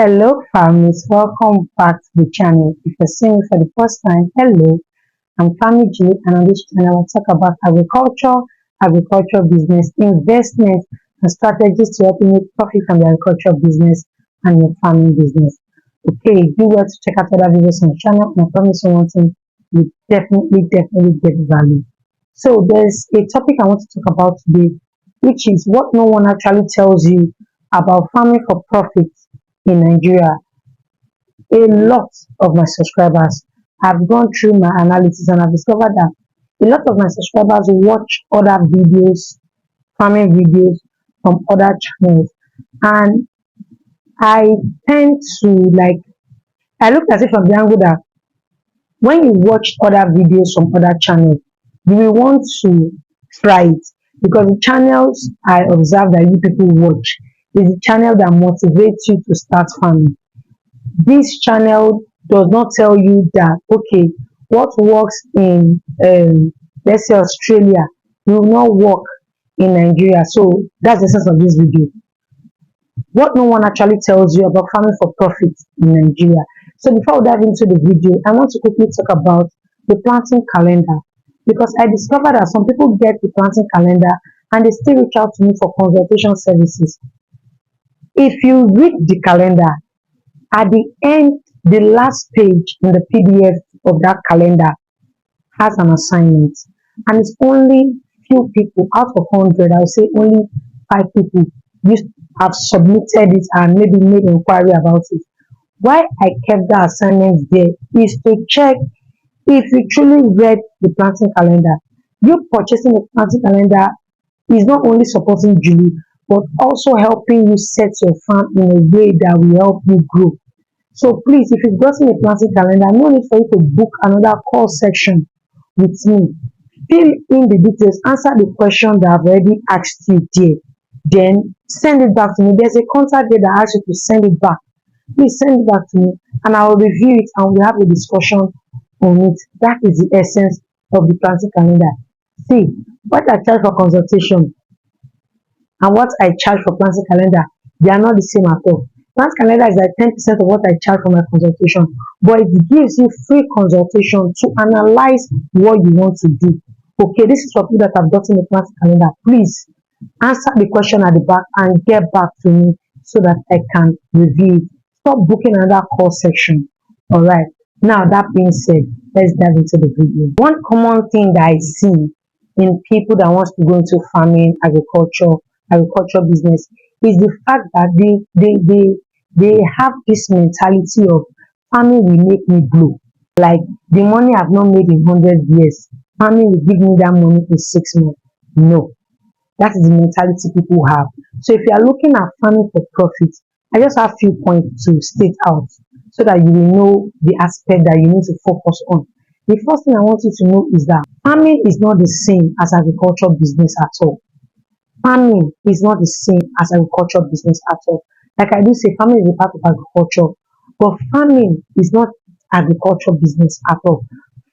Hello, families. Welcome back to the channel. If you're seeing me for the first time, hello. I'm Family G, and on this channel, I'll talk about agriculture business, investment, and strategies to help you make profit from the agriculture business and your farming business. Okay, do well to check out other videos on the channel, and I promise you one thing, you definitely get value. So, there's a topic I want to talk about today, which is what no one actually tells you about farming for profit in Nigeria. A lot of my subscribers have gone through my analysis and I've discovered that a lot of my subscribers watch other videos, farming videos from other channels. And I tend to I look at it from the angle that when you watch other videos from other channels, you will want to try it because the channels I observe that you people watch is the channel that motivates you to start farming. This channel does not tell you that okay, what works in let's say Australia will not work in Nigeria. So that's the sense of this video. What no one actually tells you about farming for profit in Nigeria. So before we dive into the video, I want to quickly talk about the planting calendar because I discovered that some people get the planting calendar and they still reach out to me for consultation services. If you read the calendar, at the end, the last page in the PDF of that calendar has an assignment, and it's only few people out of 100. I would say only 5 people used have submitted it and maybe made inquiry about it. Why I kept the assignment there is to check if you truly read the planting calendar. You purchasing the planting calendar is not only supporting Julie, but also helping you set your farm in a way that will help you grow. So please, if you've gotten a planting calendar, no need for you to book another call section with me. Fill in the details, answer the question that I've already asked you there. Then send it back to me. There's a contact there that asks you to send it back. Please send it back to me and I will review it and we'll have a discussion on it. That is the essence of the planting calendar. See, what I charge for consultation and what I charge for planting calendar, they are not the same at all. Plant calendar is like 10% of what I charge for my consultation, but it gives you free consultation to analyze what you want to do. Okay, this is for people that have gotten a plant calendar. Please answer the question at the back and get back to me so that I can review it. Stop booking another call section. All right. Now that being said, let's dive into the video. One common thing that I see in people that wants to go into farming, agriculture business is the fact that they have this mentality of farming will make me grow. Like the money I've not made in 100 years, farming will give me that money in 6 months. No, that is the mentality people have. So if you are looking at farming for profit, I just have few points to state out so that you will know the aspect that you need to focus on. The first thing I want you to know is that farming is not the same as agricultural business at all. Farming is not the same as agricultural business at all. Like I do say, farming is a part of agriculture, but farming is not agricultural business at all.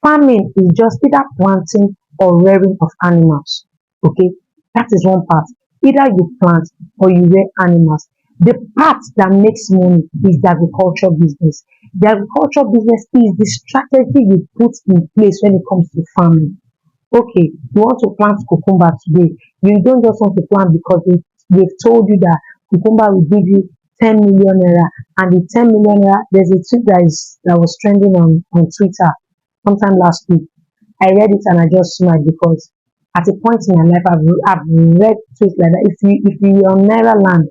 Farming is just either planting or rearing of animals. Okay, that is one part. Either you plant or you rear animals. The part that makes money is the agricultural business. The agricultural business is the strategy you put in place when it comes to farming. Okay, you want to plant cucumber today. You don't just want to plant because they've told you that cucumber will give you 10 million naira, and the 10 million naira, there's a tweet that was trending on Twitter sometime last week. I read it and I just smiled because at a point in my life I've read tweets like that. If you were on Naira land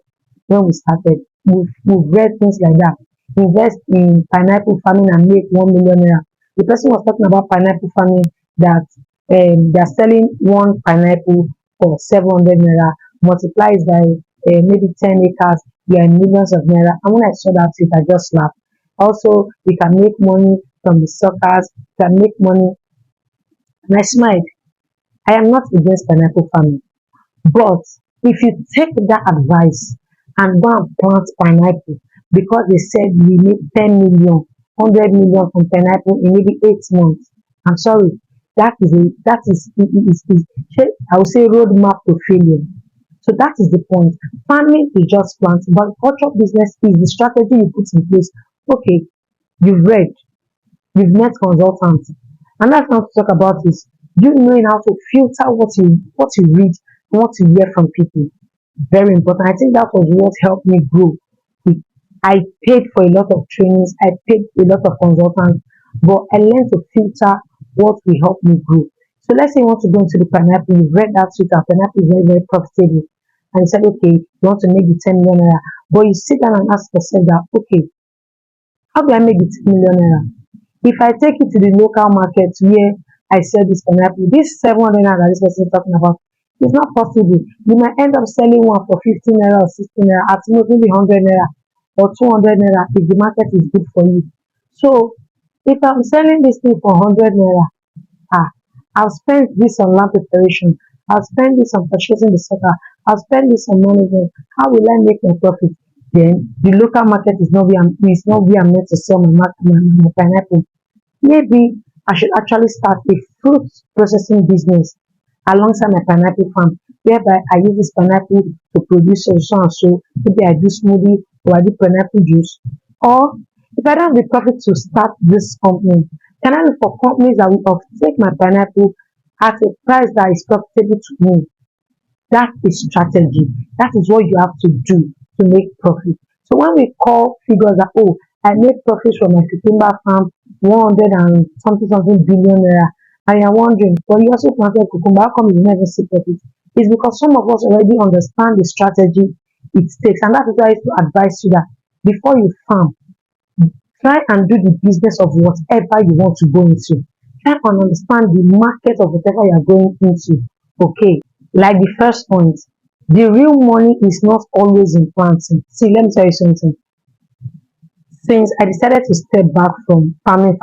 when we started, we've read things like that. Invest in pineapple farming and make 1 million naira. The person was talking about pineapple farming that they're selling one pineapple for 700 naira, multiplies by maybe 10 acres, you are in millions of naira. And when I saw that tweet, I just laughed. Also, you can make money from the suckers, you can make money, and I smiled. I am not against pineapple farming, but if you take that advice and go and plant pineapple because they said we need 10 million, 100 million from pineapple in maybe 8 months, I'm sorry, that is I would say roadmap to failure. So that is the point. Farming is just planting, but cultural business is the strategy you put in place. Okay, you've read, you've met consultants. Another thing to talk about is you knowing how to filter what you read and what you hear from people. Very important. I think that was what helped me grow. It- I paid for a lot of trainings, I paid a lot of consultants, but I learned to filter what will help me grow. So let's say you want to go into the pineapple, you've read that sweet and pineapple is very, very profitable. And you said, okay, you want to make the 10 million naira. But you sit down and ask yourself that, okay, how do I make the 10 million naira? If I take it to the local market where I sell this pineapple, this 700 naira that this person is talking about, it's not possible. You might end up selling one for 15 naira or 16 naira, at most maybe 100 naira or 200 naira if the market is good for you. So if I'm selling this thing for 100 naira, ah, I've spent this on land preparation, I've spent this on purchasing the sucker, I've spent this on management. How will I make my profit? Then the local market is not where I'm meant to sell my pineapple. Maybe I should actually start a fruit processing business alongside my pineapple farm, whereby I use this pineapple to produce so and so. Maybe I do smoothie or I do pineapple juice. Or if I don't have the profit to start this company, can I look for companies that will take my pineapple at a price that is profitable to me? That is strategy. That is what you have to do to make profit. So when we call figures that, oh, I made profits from my cucumber farm 100 and something billion naira, and you're wondering, but you also planted cucumber, how come you never see profit? It's because some of us already understand the strategy it takes, and that is why I used to advise you that before you farm, try and do the business of whatever you want to go into. Try and understand the market of whatever you are going into. Okay, like the first point, the real money is not always in planting. See, let me tell you something. Since I decided to step back from farming,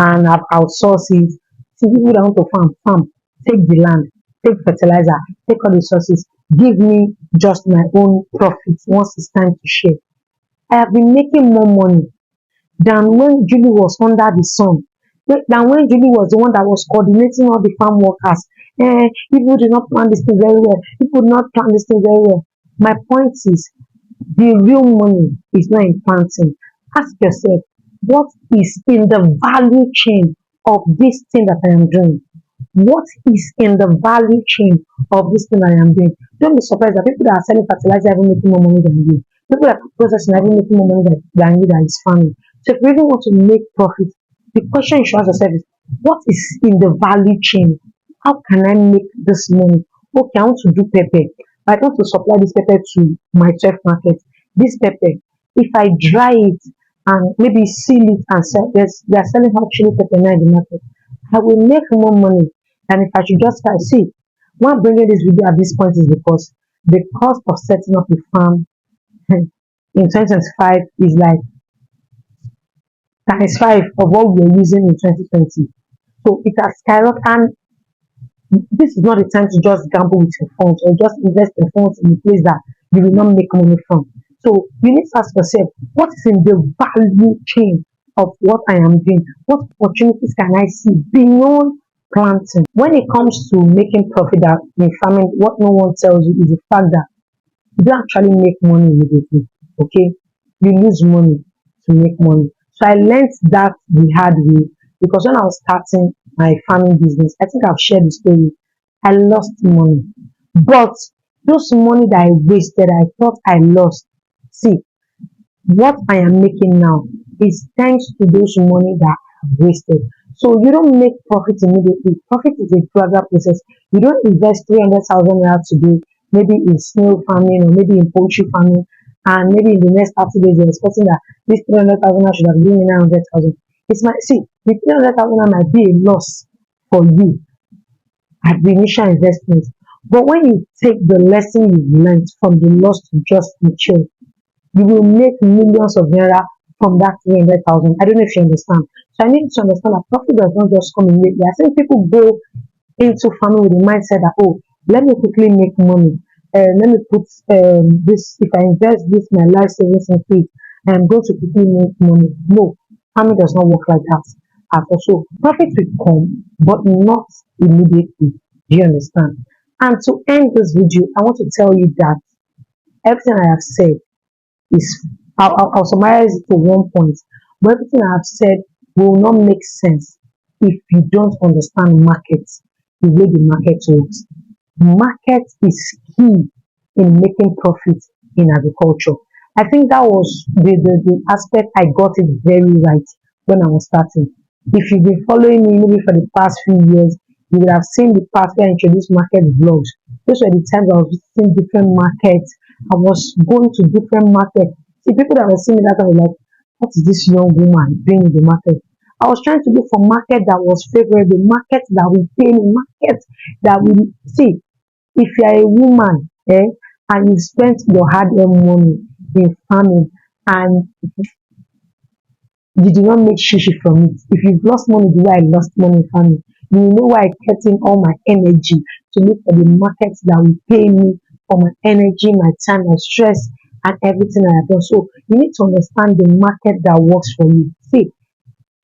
and I've outsourced it, see people that want to farm, take the land, take fertilizer, take all the resources, give me just my own profit once it's time to share. I have been making more money than when Julie was under the sun, than when Julie was the one that was coordinating all the farm workers. People did not plan this thing very well. People did not plan this thing very well. My point is, the real money is not in planting. Ask yourself, what is in the value chain of this thing that I am doing? What is in the value chain of this thing I am doing? Don't be surprised that people that are selling fertilizer are even making more money than you. People that are processing are even making more money than you that is farming. So if you really want to make profit, the question you should ask yourself is, what is in the value chain? How can I make this money? Okay, I want to do pepper. I want to supply this pepper to my 12 market. This pepper, if I dry it and maybe seal it and sell, they're selling hot chili pepper now in the market. I will make more money than if I should just try. See, why I'm bringing this video at this point is because the cost of setting up a farm in 2025 is like times five of what we were using in 2020. So it has skyrocketed, and this is not the time to just gamble with your funds or just invest your funds in a place that you will not make money from. So you need to ask yourself, what is in the value chain of what I am doing? What opportunities can I see beyond planting? When it comes to making profit that in farming, what no one tells you is the fact that you don't actually make money immediately. Okay, you lose money to make money. So I learned that the hard way, because when I was starting my farming business, I think I've shared the story. I lost money, but those money that I wasted, I thought I lost. See, what I am making now is thanks to those money that I've wasted. So you don't make profit immediately. Profit is a gradual process. You don't invest 300,000 naira today, maybe in snail farming or maybe in poultry farming, and maybe in the next 30 days you're expecting that this 300,000 naira should have given me 900,000. It's my see, the 300,000 naira might be a loss for you at the initial investment. But when you take the lesson you've learned from the loss to just mature, you will make millions of naira from that 300,000. I don't know if you understand. So I need to understand that profit does not just come immediately. I think people go into farming with the mindset that, oh, let me quickly make money. Let me put this, if I invest this, my life savings into it, I'm going to quickly make money. No, farming does not work like that at all. So profit will come, but not immediately. Do you understand? And to end this video, I want to tell you that everything I have said is, I'll summarize it to one point, but everything I have said will not make sense if you don't understand markets, the way the market works. Market is key in making profit in agriculture. I think that was the aspect I got it very right when I was starting. If you've been following me maybe for the past few years, you would have seen the part where I introduced market vlogs. Those were the times I was visiting different markets. I was going to different markets. See, people that were seeing me that time were like, what is this young woman doing in the market? I was trying to look for market that was favorable, market that will pay me, market that will see. If you are a woman, and you spent your hard-earned money in farming and you did not make shishi from it. If you've lost money the way I lost money in farming, you will know why I kept in all my energy to look for the markets that will pay me for my energy, my time, my stress, and everything I have done. So you need to understand the market that works for you. See,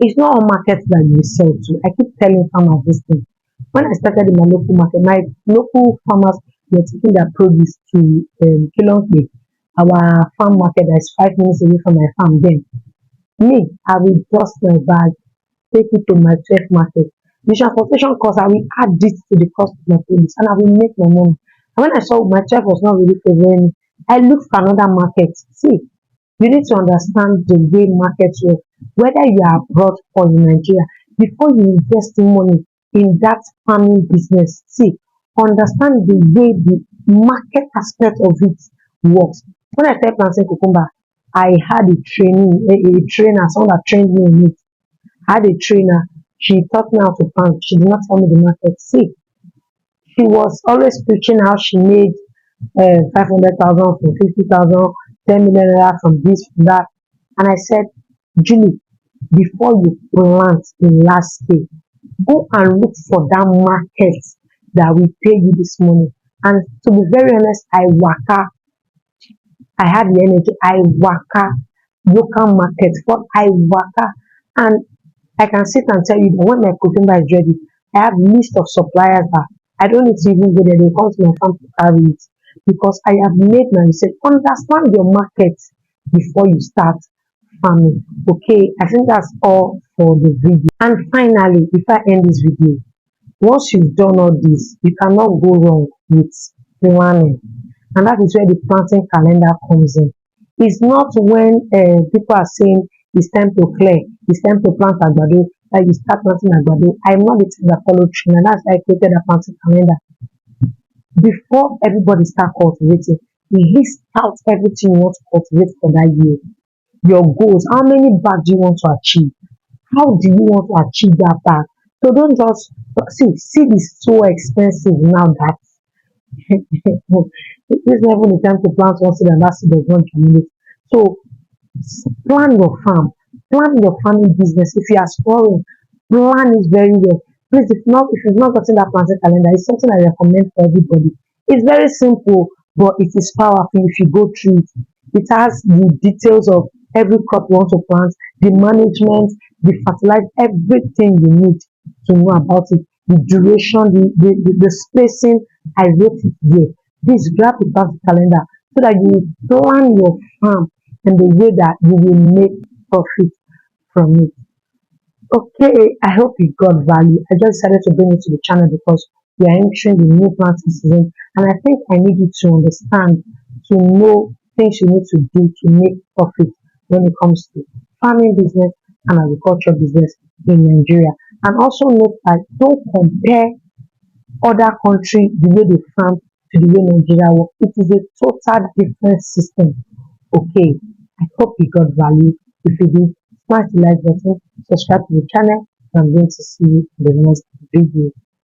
it's not all markets that you sell to. I keep telling farmers this thing. When I started in my local market, my local farmers were taking their produce to Kilongbe, our farm market that is 5 minutes away from my farm. Then me, I will dust my bag, take it to my twelve market. The transportation cost, I will add it to the cost of my produce and I will make my money. And when I saw my twelve was not really favoring me, I looked for another market. See, you need to understand the way markets work, whether you are abroad or in Nigeria, before you invest money in that farming business. See, understand the way the market aspect of it works. When I started planting cucumber, I had a training, a trainer, someone that trained me in it. I had a trainer. She taught me how to plant. She did not tell me the market. See, she was always preaching how she made 500,000 from 50,000, 10 million naira from this, from that. And I said, Julie, before you plant in last scale, go and look for that market that will pay you this money. And to be very honest, I waka, I had the energy, I waka local market, but I waka, and I can sit and tell you that when my cucumber is ready, I have list of suppliers that I don't need to even go there, they come to my farm to carry it because I have made my research. Understand your market before you start farming. Okay, I think that's all for the video. And finally, before I end this video, once you've done all this, you cannot go wrong with planning. And that is where the planting calendar comes in. It's not when people are saying it's time to clear, it's time to plant àgbàdo, that you start planting àgbàdo. I'm not the type that follow trend, and that's why I created a planting calendar. Before everybody start cultivating, list out everything you want to cultivate for that year. Your goals, how many bags do you want to achieve? How do you want to achieve that bag? So don't just see this so expensive now that this is never the time to plant one seed and that seed does not germinate. So plan your farm, plan your farming business. If you are exploring, plan it very well. Please, if you've not gotten that planting calendar, it's something I recommend for everybody. It's very simple, but it is powerful if you go through it. It has the details of every crop you want to plant, the management, the fertilizer, everything you need to know about it, the duration, the spacing. I wrote it there. Please grab the planting calendar so that you plan your farm in the way that you will make profit from it. Okay, I hope you got value. I just decided to bring it to the channel because we are entering the new planting season, and I think I need you to understand, to know things you need to do to make profit when it comes to farming business and agriculture business in Nigeria. And also note that don't compare other country the way they farm to the way Nigeria work. It is a total different system. Okay, I hope you got value. If you did, smash the like button, subscribe to the channel, and I'm going to see you in the next video.